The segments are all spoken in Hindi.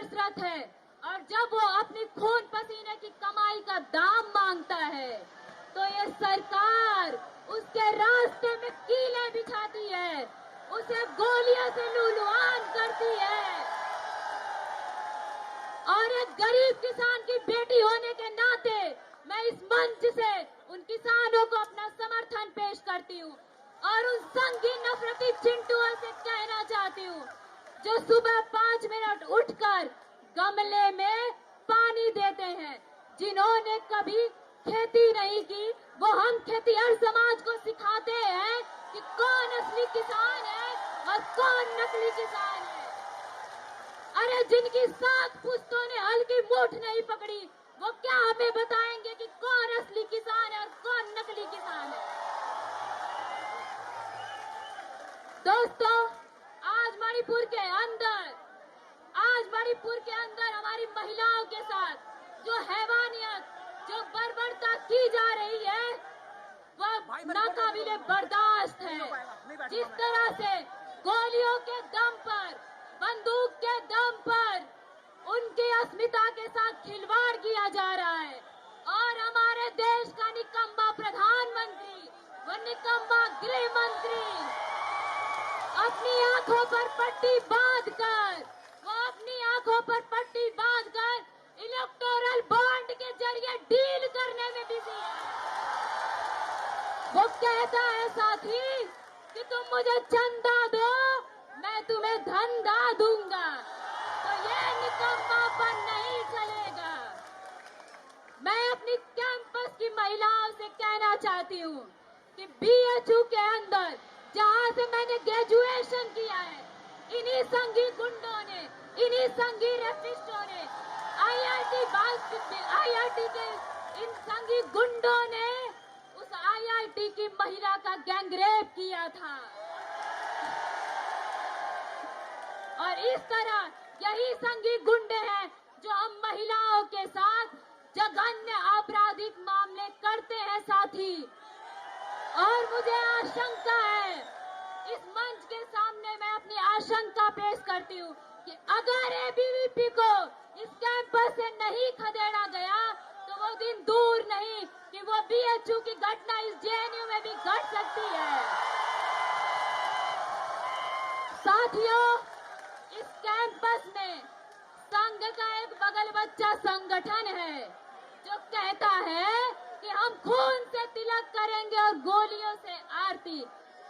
तरसरत है और जब वो अपनी खून पसीने की कमाई का दाम मांगता है तो ये सरकार उसके रास्ते में कीलें बिछाती है, उसे गोलियों से लूलुआन करती है। और एक गरीब किसान की बेटी होने के नाते मैं इस मंच से उन किसानों को अपना समर्थन पेश करती हूँ और उन संगीन नफरती चिंटुओं से कहना चाहती हूँ जो सुबह 5 मिनट उठकर गमले में पानी देते हैं, जिन्होंने कभी खेती नहीं की, वो हम खेतीहर समाज को सिखाते हैं कि कौन असली किसान है और कौन नकली किसान है। अरे जिनकी 7 पुश्तों ने हल की मूठ नहीं पकड़ी, वो क्या हमें बताएंगे कि कौन असली किसान है और कौन नकली किसान है। दोस्तों, आज मणिपुर के अंदर हमारी महिलाओं के साथ जो हैवानियत, जो बर्बरता की जा रही है, वह नाकाबिले बर्दाश्त है। जिस तरह से गोलियों के दम पर, बंदूक के दम पर उनकी अस्मिता के साथ खिलवाड़ किया जा रहा है और हमारे देश का निकम्मा प्रधानमंत्री व निकम्मा गृह मंत्री अपनी आंखों पर पट्टी बांधकर इलेक्टोरल बॉन्ड के जरिए डील करने में बिजी है। वो कहता है साथी कि तुम मुझे चंदा दो, मैं तुम्हें धंधा दूंगा, तो ये निकम्मापन नहीं चलेगा। मैं अपनी कैंपस की महिलाओं से कहना चाहती हूँ कि बीएचयू के अंदर जहाँ से मैंने ग्रेजुएशन किया है, इन्हीं संघी गुंडों ने, इन्हीं संघी रेपिस्टों ने, आईआईटी के इन संघी गुंडों ने उस आईआईटी की महिला का गैंगरेप किया था। और इस तरह यही संघी गुंडे हैं जो हम महिलाओं के साथ जघन्य आपराधिक मामले करते हैं साथी। और मुझे आशंका है, इस मंच के सामने मैं अपनी आशंका पेश करती हूँ कि अगर एबीवीपी को इस कैंपस से नहीं खदेड़ा गया तो वो दिन दूर नहीं कि वो बीएचयू की घटना इस जेएनयू में भी घट सकती है। साथियों, इस कैंपस में संघ का एक बगल बच्चा संगठन है जो कहता है कि हम खून से तिलक करेंगे और गोलियों से आरती।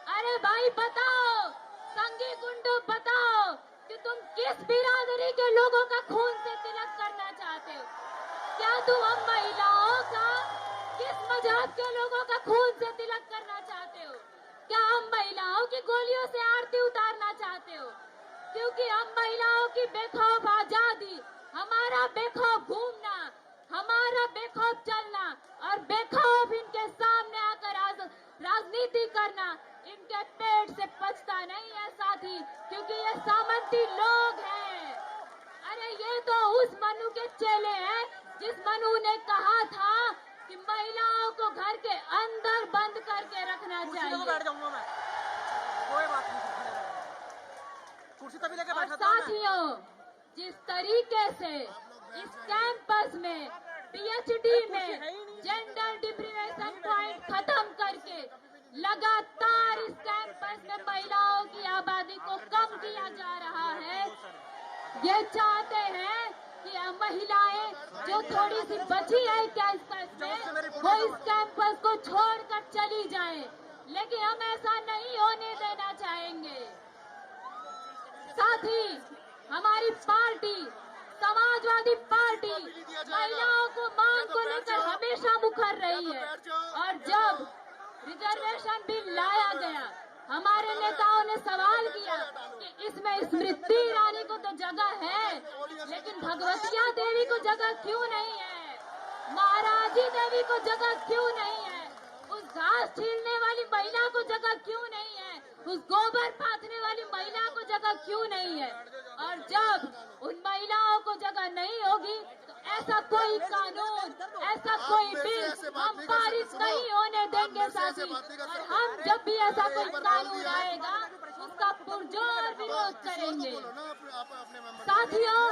अरे भाई बताओ, संघी गुंडों बताओ कि तुम किस बिरादरी के लोगों का खून से तिलक करना चाहते हो? क्या तुम हम महिलाओं का, किस मजहब के लोगों का खून से तिलक करना चाहते हो? क्या हम महिलाओं की गोलियों से आरती उतारना चाहते हो? क्योंकि हम महिलाओं की बेखौफ आजादी, हमारा बेखौफ घूमना, हमारा बेखौफ चलना और बेखौफ इनके सामने आकर राजनीति करना इनके पेट से पचता नहीं है साथी, क्योंकि ये सामंती लोग हैं। अरे ये तो उस मनु के चेले हैं जिस मनु ने कहा था कि महिलाओं को घर के अंदर बंद करके रखना चाहिए। बैठ जाऊंगा मैं, कोई बात नहीं, कुर्सी तभी लेके बैठा था। साथियों, जिस तरीके से इस कैंपस में पीएचडी में जेंडर डिप्रिवेशन पॉइंट खत्म करके लगातार इस कैंपस में महिलाओं की आबादी को कम किया जा रहा है, ये चाहते हैं कि महिलाएं जो थोड़ी सी बची है कैंपस में वो इस कैंपस को छोड़कर चली जाएं, लेकिन हम ऐसा नहीं होने देना चाहेंगे। साथ ही हमारी पार्टी समाजवादी पार्टी महिलाओं को मांग को लेकर हमेशा मुखर रही है और जब रिजर्वेशन बिल लाया गया, हमारे नेताओं ने सवाल किया कि इसमें स्मृति ईरानी को तो जगह है, लेकिन भगवतिया देवी को जगह क्यों नहीं है, महाराजी देवी को जगह क्यों नहीं है, उस घास छीलने वाली महिला को जगह क्यों नहीं है, उस गोबर पाथने वाली महिला को जगह क्यों नहीं है। और जब उन महिलाओं को जगह नहीं होगी तो ऐसा कोई कानून, ऐसा कोई बिल हम पारित नहीं होने देंगे साथी। और हम जब भी ऐसा कोई कानून आएगा उसका पुरजोर विरोध करेंगे। साथियों,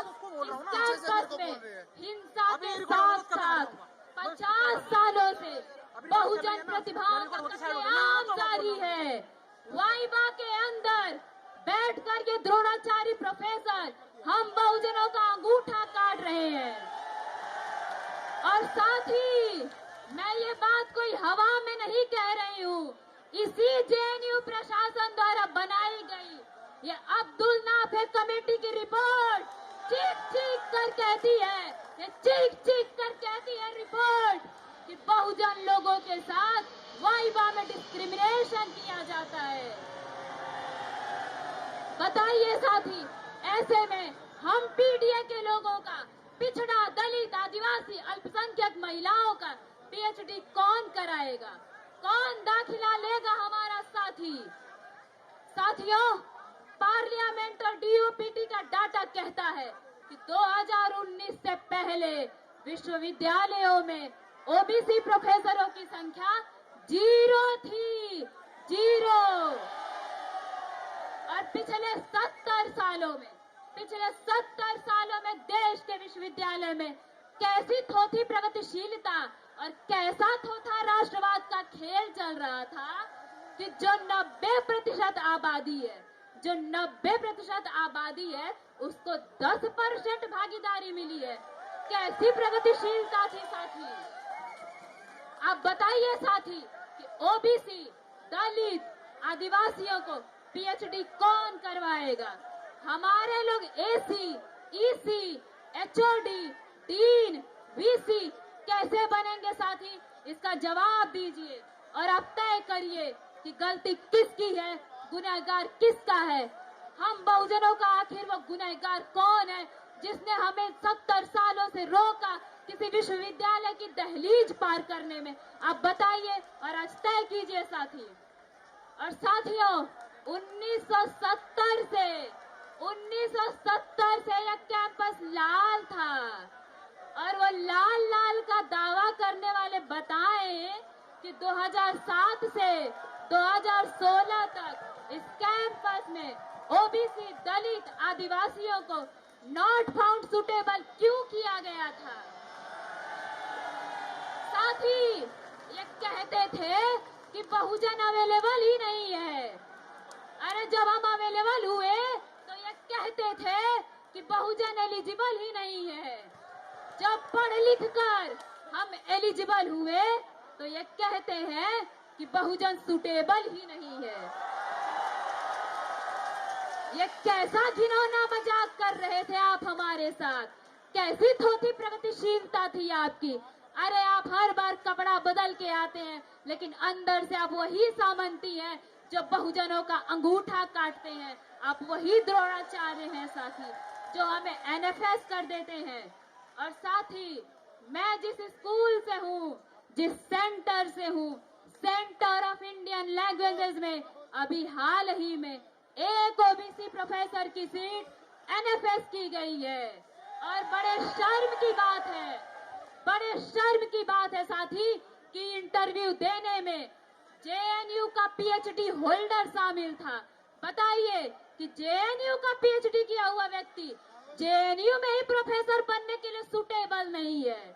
रहा हूँ ना। कैंपस में हिंसा अभी के रिकॉर्ड साथ करने साथ लगा हूँ। 50 सालों से अभी बहुजन रिकॉर्ड कर प्रतिभाओं रही है का ना, रिकॉर्ड साइड हो गया, कत्लेआम तो मत जारी बोलना। है। वाइबा के अंदर बैठकर ये द्रोणाचारी प्रोफेसर हम बहुजनों का अंगूठा काट रहे हैं। और साथ ही मैं ये बात कोई हवा में नहीं कह रही हूँ, इसी जेएनयू प्रशासन द्वारा बनाई गई ये अब्दुल नाफे कमेटी की रिपोर्ट चीख चीख कर कहती है, ये चीख चीख कर कहती है रिपोर्ट कि बहुजन लोगों के साथ वाइबा में डिस्क्रिमिनेशन किया जाता है। बताइए साथी, ऐसे में हम पीडीए के लोगों का, पिछड़ा, दलित, आदिवासी, अल्पसंख्यक महिलाओं का पीएचडी कौन कराएगा? कौन दाखिला लेगा हमारा साथी? साथियों, पार्लियामेंट और डीओपीटी का डाटा कहता है कि 2019 से पहले विश्वविद्यालयों में ओबीसी प्रोफेसरों की संख्या 0 थी, 0। और पिछले 70 सालों में देश के विश्वविद्यालय में कैसी थोथी प्रगतिशीलता और कैसा थोथा राष्ट्रवाद का खेल चल रहा था कि जो 90% आबादी है उसको 10% भागीदारी मिली है। कैसी प्रगतिशीलता थी साथी? आप बताइए साथी कि ओबीसी, दलित, आदिवासियों को पीएचडी कौन करवाएगा? हमारे लोग AC, EC, HOD, dean, VC कैसे बनेंगे साथी? इसका जवाब दीजिए और अब तय करिए कि गलती किसकी है, गुनहगार किसका है। हम बहुजनों का आखिर वो गुनहगार कौन है जिसने हमें 70 सालों से रोका किसी विश्वविद्यालय की दहलीज पार करने में? आप बताइए और आज तय कीजिए साथी। और साथियों, 1970 से यह कैंपस लाल था और वो लाल का दावा करने वाले बताएं कि 2007 से 2016 तक इस कैंपस में ओबीसी, दलित, आदिवासियों को नॉट फाउंड सुटेबल क्यों किया गया था? साथ ही ये कहते थे कि बहुजन अवेलेबल ही नहीं है। अरे जब हम अवेलेबल हुए तो ये कहते थे कि बहुजन एलिजिबल ही नहीं है। जब पढ़ लिख कर हम एलिजिबल हुए तो ये कहते हैं कि बहुजन सुटेबल ही नहीं है। ये कैसा घिनौना मजाक कर रहे थे आप हमारे साथ? कैसी थोथी प्रगतिशीलता थी आपकी? अरे आप हर बार कपड़ा बदल के आते हैं लेकिन अंदर से आप वही सामंती हैं जो बहुजनों का अंगूठा काटते हैं। आप वही द्रोणाचार्य हैं साथी जो हमें एनएफएस कर देते हैं। और साथ ही मैं जिस स्कूल से हूँ, जिस सेंटर से हूँ, सेंटर ऑफ इंडियन लैंग्वेजेस में अभी हाल ही में एक ओबीसी प्रोफेसर की सीट एनएफएस की गई है। और बड़े शर्म की बात है साथी कि इंटरव्यू देने में जेएनयू का पीएचडी होल्डर शामिल था। बताइए कि जेएनयू का पीएचडी किया हुआ व्यक्ति जेएनयू में ही प्रोफेसर बनने के लिए सुटेबल नहीं है,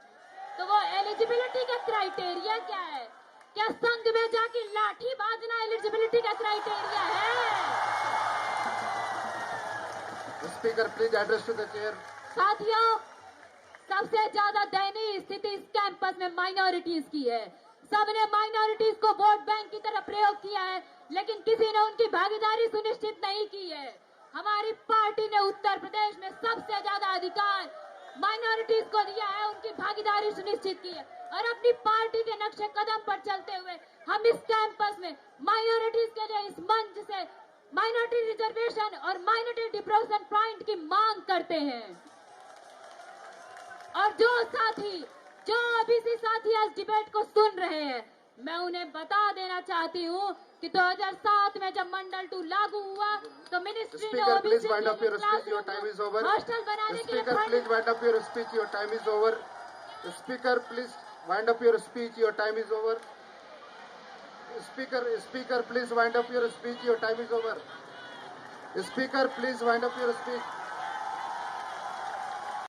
तो वो एलिजिबिलिटी का क्राइटेरिया क्या है? क्या संघ में जाके लाठी बाजना एलिजिबिलिटी का क्राइटेरिया है? Speaker please address to the chair. साथियों, सबसे ज्यादा दयनीय स्थिति इस कैंपस में माइनॉरिटीज की है। सबने माइनॉरिटीज को वोट बैंक की तरह प्रयोग किया है लेकिन किसी ने उनकी भागीदारी सुनिश्चित नहीं की है। हमारी पार्टी ने उत्तर प्रदेश में सबसे ज्यादा अधिकार माइनॉरिटीज को दिया है, उनकी भागीदारी सुनिश्चित की है। और अपनी पार्टी के नक्शे कदम पर चलते हुए हम इस कैंपस में माइनॉरिटीज के लिए इस मंच से माइनॉरिटी रिजर्वेशन और माइनॉरिटी डिप्रोशन पॉइंट की मांग करते हैं। और जो ओबीसी साथी आज डिबेट को सुन रहे हैं, मैं उन्हें बता देना चाहती हूँ कि 2007 में जब मंडल 2 लागू हुआ तो मिनिस्ट्री ने Speaker, please OBC wind up your speech. Your time is over. Hostel बनाने के लिए Speaker, please wind up your speech. Your time is over. Speaker, please wind up your speech. Your time is over. Speaker, please wind up your speech. Your time is over. Speaker, please wind up your speech.